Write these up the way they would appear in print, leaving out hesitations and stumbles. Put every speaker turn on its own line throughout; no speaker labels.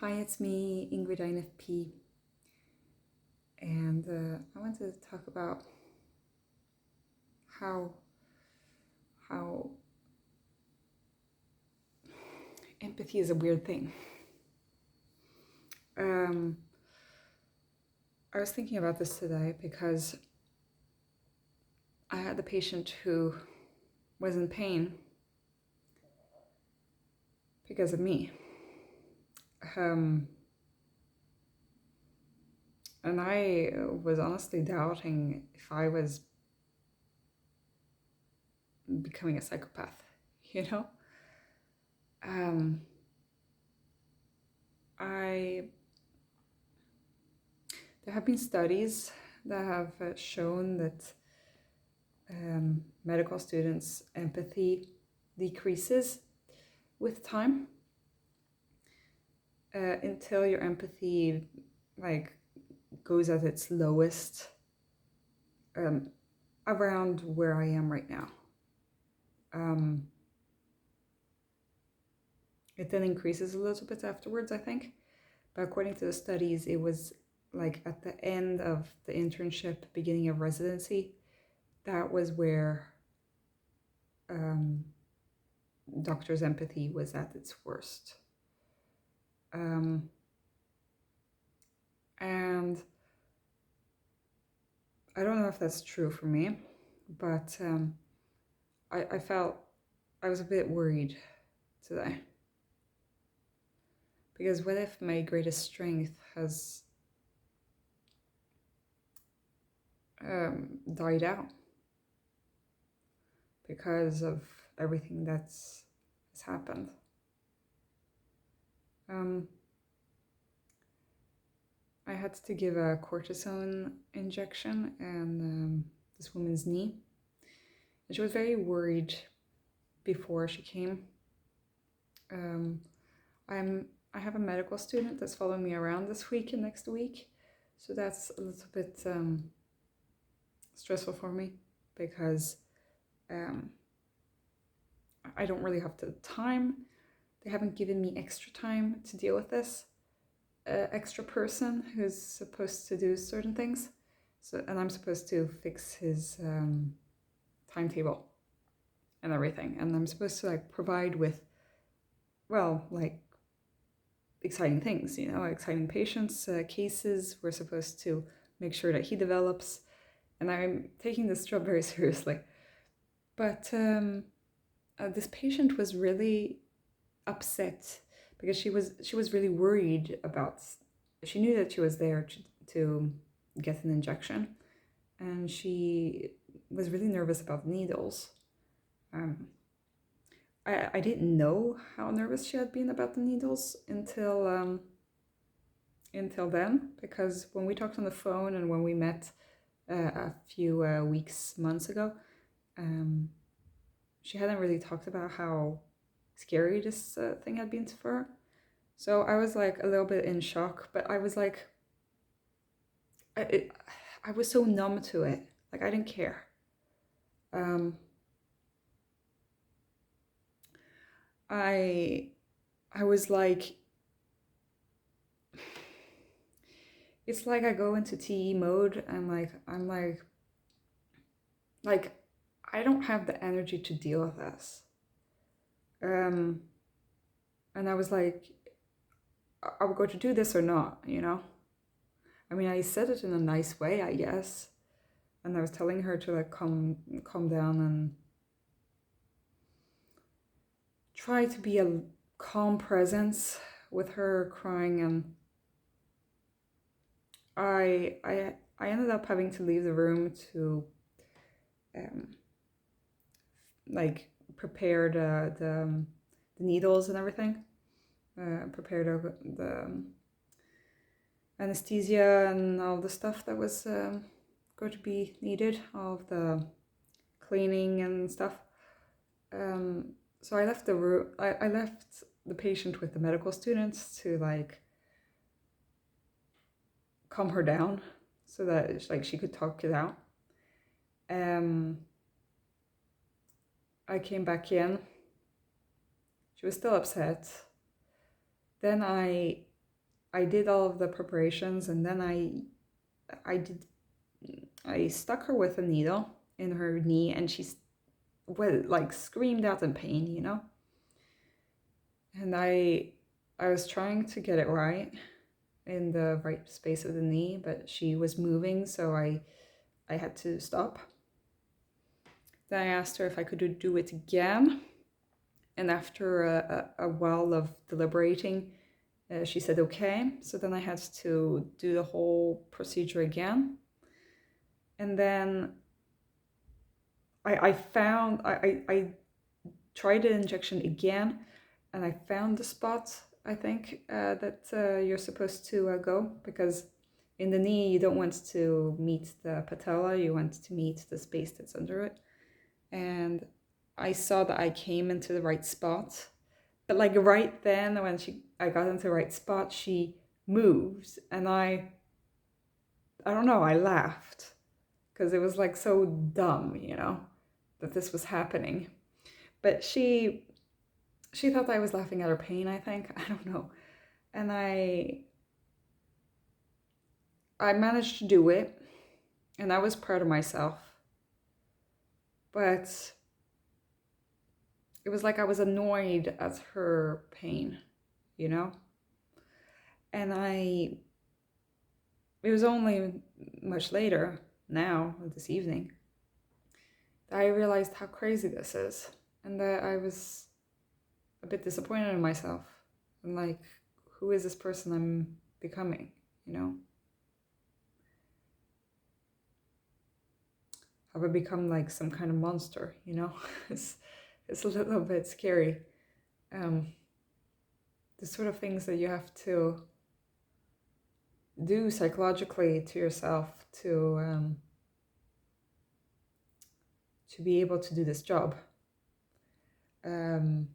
Hi, it's me, Ingrid INFP, and I want to talk about how how empathy is a weird thing. Um, I was thinking about this today because I had a patient who was in pain because of me, um, and I was honestly doubting if I was becoming a psychopath. You know, um, I there have been studies that have shown that medical students' empathy decreases with time until your empathy like goes at its lowest um, around where I am right now. It then increases a little bit afterwards, I think. But according to the studies, it was like at the end of the internship, beginning of residency, that was where doctors' empathy was at its worst. And I don't know if that's true for me, but I felt I was a bit worried today. Because what if my greatest strength has died out because of everything has happened? I had to give a cortisone injection and this woman's knee. And she was very worried before she came. I have a medical student that's following me around this week and next week, so that's a little bit stressful for me because I don't really have the time. They haven't given me extra time to deal with this extra person who's supposed to do certain things. And I'm supposed to fix his timetable and everything. And I'm supposed to provide with, exciting things, exciting patients, cases. We're supposed to make sure that he develops. And I'm taking this job very seriously. But this patient was really upset because she was really worried about. She knew that she was there to get an injection, and she was really nervous about needles. I didn't know how nervous she had been about the needles until then, because when we talked on the phone and when we met a few months ago, she hadn't really talked about how scary this thing had been for her. So I was like a little bit in shock, but I was like, I was so numb to it. Like I didn't care. I was like, it's like I go into TE mode and I'm like I don't have the energy to deal with this. And I was like, are we going to do this or not? I mean, I said it in a nice way, I guess. And I was telling her to calm down and try to be a calm presence with her crying. And I ended up having to leave the room to prepare the needles and everything. Prepare the anesthesia and all the stuff that was going to be needed, all of the cleaning and stuff. So I left the room. I left the patient with the medical students to calm her down, so that she could talk it out. I came back in. She was still upset. Then I I did all of the preparations, and then I stuck her with a needle in her knee, and she like screamed out in pain, you know. And I was trying to get it right in the right space of the knee, but she was moving, so I had to stop. Then I asked her if I could do it again, and after a while of deliberating, she said okay. So then I had to do the whole procedure again, and then I tried the injection again, and I found the spot, I think, that you're supposed to go, because in the knee you don't want to meet the patella, you want to meet the space that's under it. And I saw that I came into the right spot, but like right then when I got into the right spot, she moved, and I don't know, I laughed because it was like so dumb, you know, that this was happening. But she thought I was laughing at her pain, I think. I don't know. And I managed to do it, and I was proud of myself. But it was like I was annoyed at her pain, you know? And it was only much later, now, this evening, that I realized how crazy this is, and that I was a bit disappointed in myself. And like, who is this person I'm becoming, you know? Have I become like some kind of monster, you know? It's a little bit scary. The sort of things that you have to do psychologically to yourself to be able to do this job, to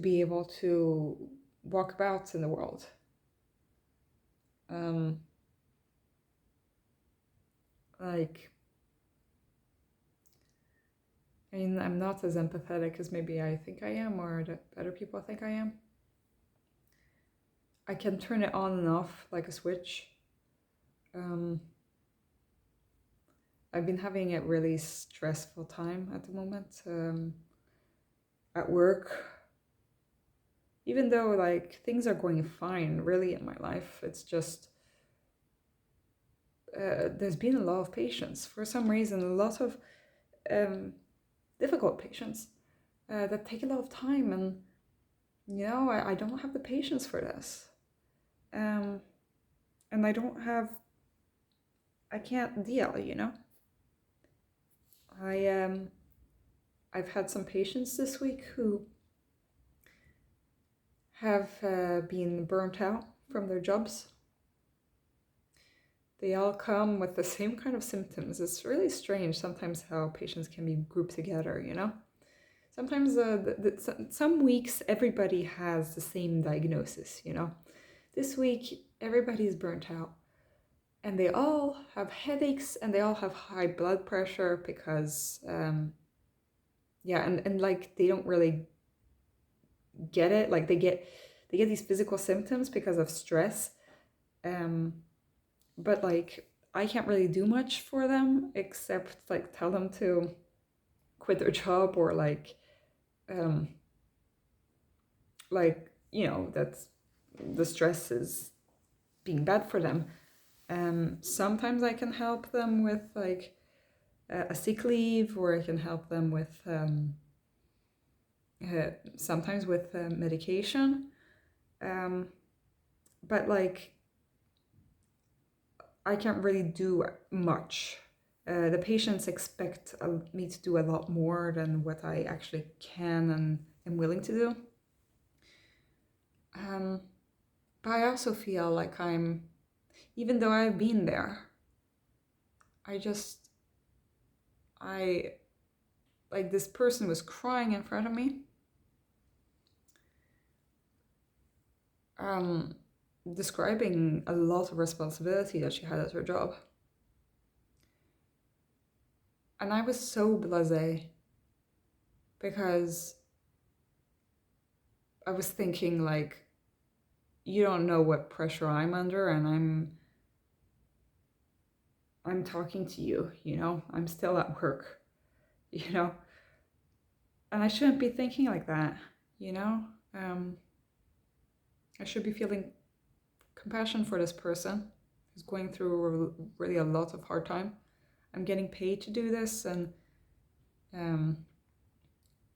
be able to walk about in the world. Like, I mean, I'm not as empathetic as maybe I think I am, or that other people think I am. I can turn it on and off like a switch. I've been having a really stressful time at the moment, at work. Even though like things are going fine really in my life, it's just there's been a lot of patients for some reason, a lot of difficult patients that take a lot of time, and you know, I don't have the patience for this, and I can't deal, you know. I've had some patients this week who have been burnt out from their jobs. They all come with the same kind of symptoms. It's really strange sometimes how patients can be grouped together, you know? Sometimes some weeks everybody has the same diagnosis, you know? This week everybody's burnt out, and they all have headaches, and they all have high blood pressure because, yeah, and like they don't really get it. Like they get these physical symptoms because of stress, but like I can't really do much for them except like tell them to quit their job, or like you know, that's the stress is being bad for them. Sometimes I can help them with like a sick leave, or I can help them with sometimes with medication, but like I can't really do much. The patients expect me to do a lot more than what I actually can and am willing to do. But I also feel like even though I've been there, like this person was crying in front of me, describing a lot of responsibility that she had at her job. And I was so blasé because I was thinking like, you don't know what pressure I'm under, and I'm talking to you, I'm still at work, you know, and I shouldn't be thinking like that, you know. I should be feeling compassion for this person who's going through really a lot of hard time. I'm getting paid to do this, and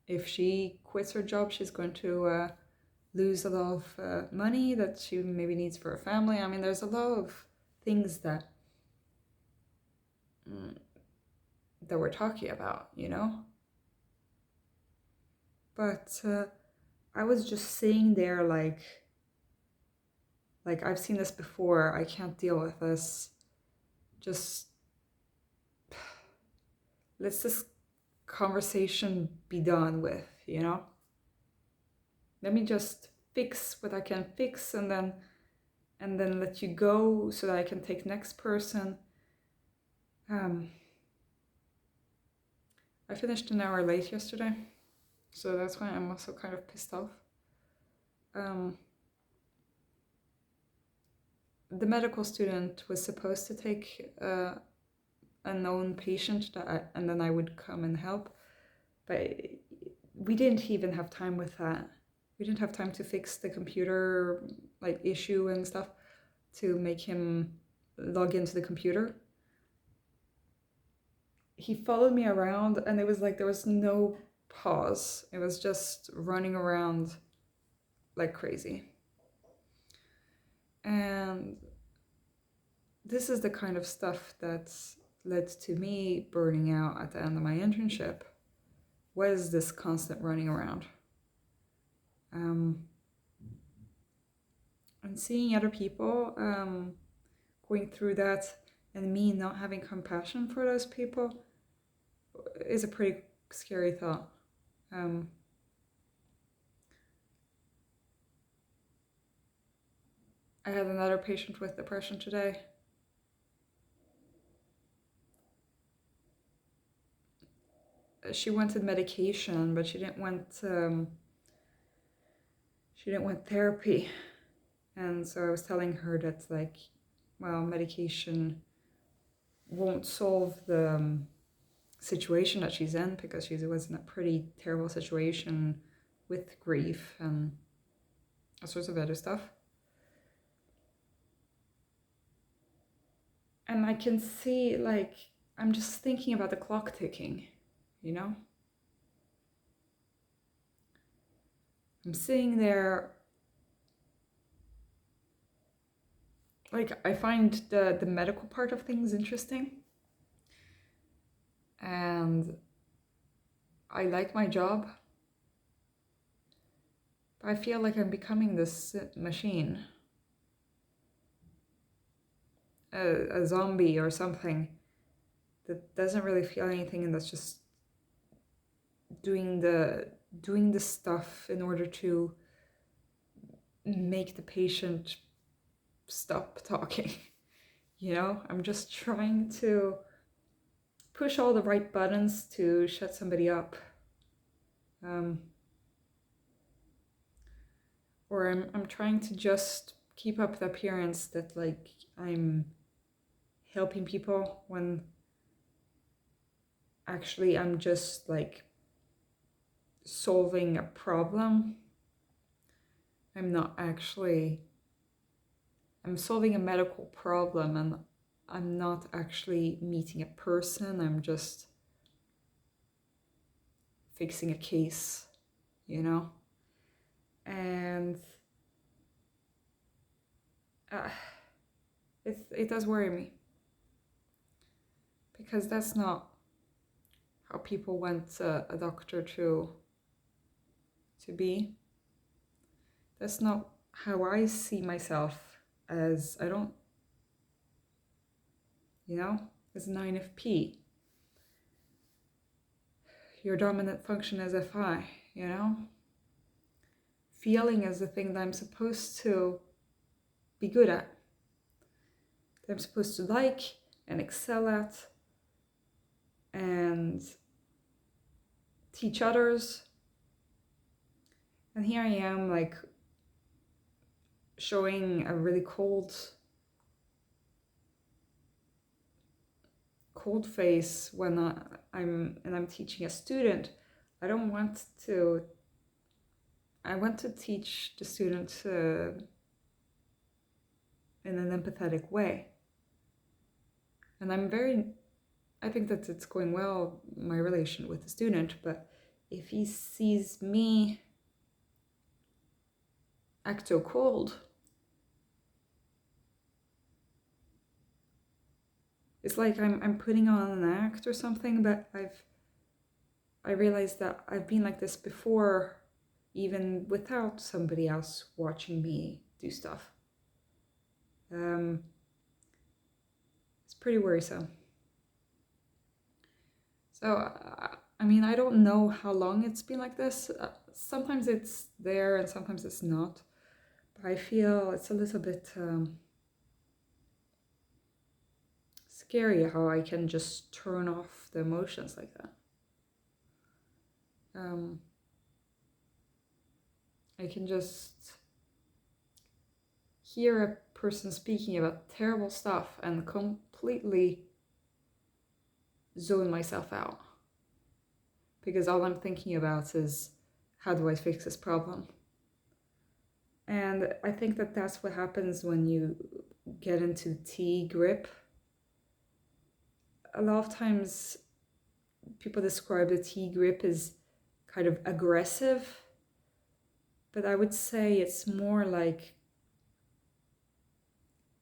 if she quits her job, she's going to lose a lot of money that she maybe needs for her family. I mean, there's a lot of things that we're talking about, But I was just sitting there like I've seen this before. I can't deal with this. Just let's this conversation be done with, Let me just fix what I can fix, and then let you go so that I can take next person. I finished an hour late yesterday, so that's why I'm also kind of pissed off. The medical student was supposed to take a known patient and then I would come and help, but we didn't even have time with that. We didn't have time to fix the computer issue and stuff to make him log into the computer. He followed me around, and it was like there was no pause. It was just running around like crazy. And this is the kind of stuff that's led to me burning out at the end of my internship. Was this constant running around? And seeing other people going through that, and me not having compassion for those people, is a pretty scary thought. I had another patient with depression today. She wanted medication, but she didn't want therapy. And so I was telling her that medication won't solve the situation that she's in, because she was in a pretty terrible situation with grief and all sorts of other stuff. And I can see, I'm just thinking about the clock ticking, I'm sitting there, I find the medical part of things interesting. And I like my job. But I feel like I'm becoming this machine. A zombie or something that doesn't really feel anything, and that's just doing the stuff in order to make the patient stop talking. I'm just trying to push all the right buttons to shut somebody up. Or I'm trying to just keep up the appearance that I'm helping people, when actually I'm just solving a problem. I'm solving a medical problem, and I'm not actually meeting a person. I'm just fixing a case, and it does worry me, because that's not how people want a doctor to be. That's not how I see myself as as an INFP. Your dominant function as FI, Feeling is the thing that I'm supposed to be good at. That I'm supposed to like and excel at and teach others. And here I am, showing a really cold face when I'm teaching a student. I don't want to. I want to teach the student in an empathetic way, and I think that it's going well, my relation with the student. But if he sees me act so cold, it's like I'm putting on an act or something. But I realized that I've been like this before, even without somebody else watching me do stuff. It's pretty worrisome. So, I mean, I don't know how long it's been like this. Sometimes it's there and sometimes it's not. But I feel it's a little bit scary how I can just turn off the emotions like that. I can just hear a person speaking about terrible stuff and completely zone myself out. Because all I'm thinking about is, how do I fix this problem? And I think that that's what happens when you get into T grip. A lot of times people describe the T grip as kind of aggressive, but I would say it's more like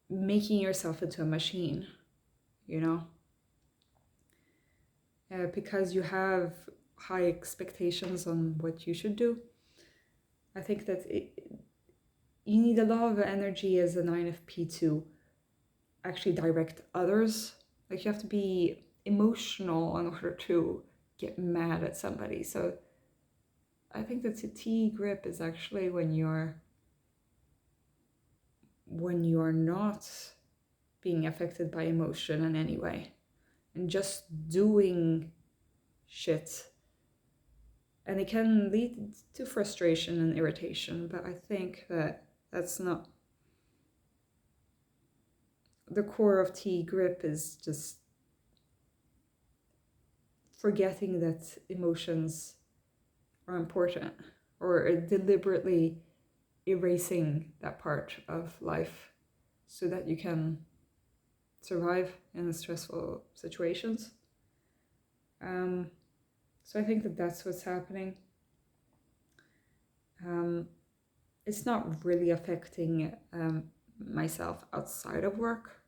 making yourself into a machine, you know? Because you have high expectations on what you should do. I think that you need a lot of energy as an INFP to actually direct others. Like, you have to be emotional in order to get mad at somebody. So I think that the T grip is actually when you're not being affected by emotion in any way and just doing shit. And it can lead to frustration and irritation, but I think that that's not the core of T grip. Is just forgetting that emotions are important, or deliberately erasing that part of life so that you can survive in stressful situations. So I think that that's what's happening. It's not really affecting myself outside of work.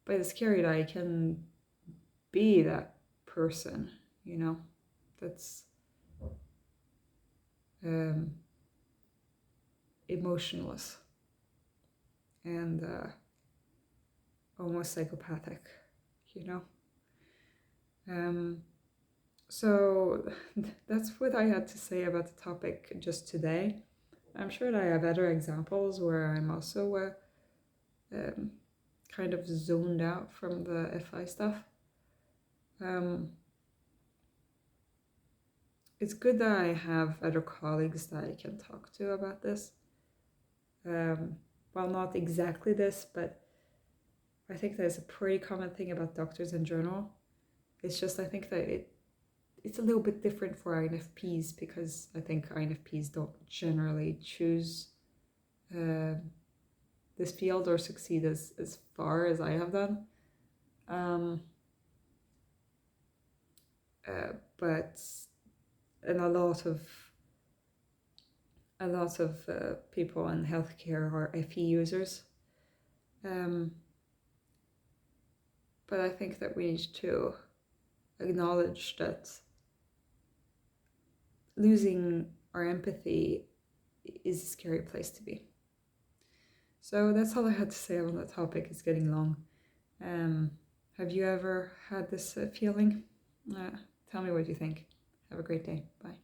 But it's scary that I can be that person, you know, that's emotionless and almost psychopathic, you know. So that's what I had to say about the topic just today. I'm sure that I have other examples where I'm also kind of zoned out from the FI stuff. It's good that I have other colleagues that I can talk to about this. Well, not exactly this, but I think that's a pretty common thing about doctors in general. It's just, I think that it's a little bit different for INFPs, because I think INFPs don't generally choose this field or succeed as far as I have done. But and a lot of people in healthcare are FE users. But I think that we need to acknowledge that losing our empathy is a scary place to be. So that's all I had to say on that topic. It's getting long. Have you ever had this feeling? Tell me what you think. Have a great day. Bye.